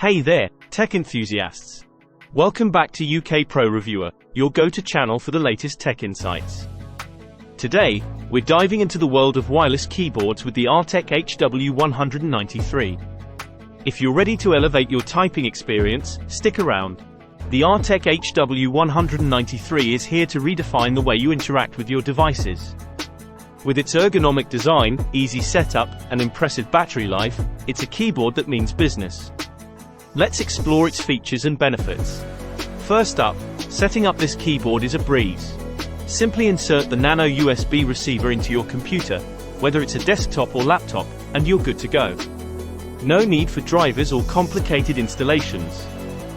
Hey there, tech enthusiasts! Welcome back to UK Pro Reviewer, your go-to channel for the latest tech insights. Today, we're diving into the world of wireless keyboards with the Arteck HW193. If you're ready to elevate your typing experience, stick around. The Arteck HW193 is here to redefine the way you interact with your devices. With its ergonomic design, easy setup, and impressive battery life, it's a keyboard that means business. Let's explore its features and benefits. First up, setting up this keyboard is a breeze. Simply insert the nano USB receiver into your computer, whether it's a desktop or laptop, and you're good to go. No need for drivers or complicated installations.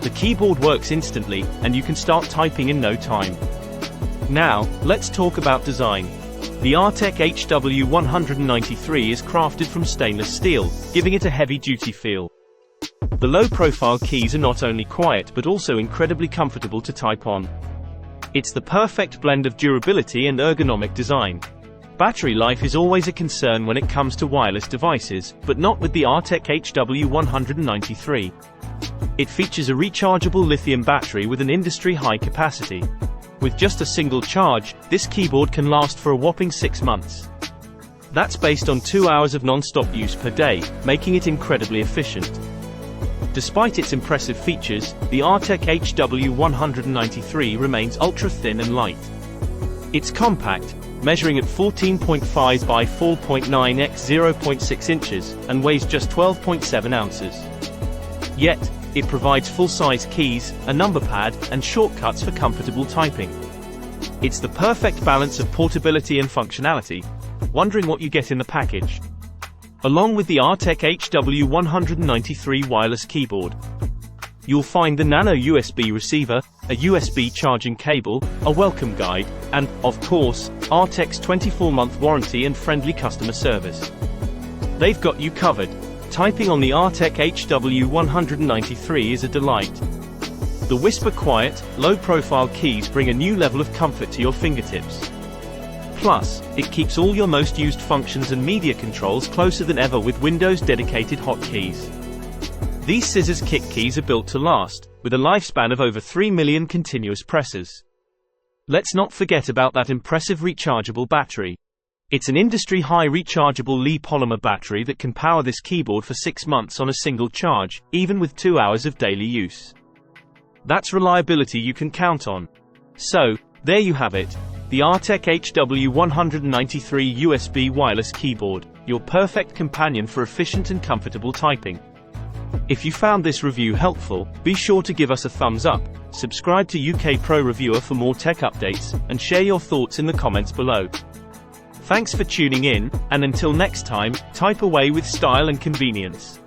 The keyboard works instantly, and you can start typing in no time. Now, let's talk about design. The Arteck HW193 is crafted from stainless steel, giving it a heavy-duty feel. The low-profile keys are not only quiet but also incredibly comfortable to type on. It's the perfect blend of durability and ergonomic design. Battery life is always a concern when it comes to wireless devices, but not with the Arteck HW193. It features a rechargeable lithium battery with an industry-high capacity. With just a single charge, this keyboard can last for a whopping 6 months. That's based on 2 hours of non-stop use per day, making it incredibly efficient. Despite its impressive features, the Arteck HW193 remains ultra-thin and light. It's compact, measuring at 14.5 by 4.9 x 0.6 inches, and weighs just 12.7 ounces. Yet, it provides full-size keys, a number pad, and shortcuts for comfortable typing. It's the perfect balance of portability and functionality. Wondering what you get in the package? Along with the Arteck HW193 wireless keyboard, you'll find the nano USB receiver, a USB charging cable, a welcome guide, and, of course, Arteck's 24-month warranty and friendly customer service. They've got you covered. Typing on the Arteck HW193 is a delight. The whisper-quiet, low-profile keys bring a new level of comfort to your fingertips. Plus, it keeps all your most used functions and media controls closer than ever with Windows dedicated hotkeys. These scissors kick keys are built to last, with a lifespan of over 3 million continuous presses. Let's not forget about that impressive rechargeable battery. It's an industry-high rechargeable Li polymer battery that can power this keyboard for 6 months on a single charge, even with 2 hours of daily use. That's reliability you can count on. So, there you have it. The Arteck HW193 USB wireless keyboard, your perfect companion for efficient and comfortable typing. If you found this review helpful, be sure to give us a thumbs up, subscribe to UK Pro Reviewer for more tech updates, and share your thoughts in the comments below. Thanks for tuning in, and until next time, type away with style and convenience.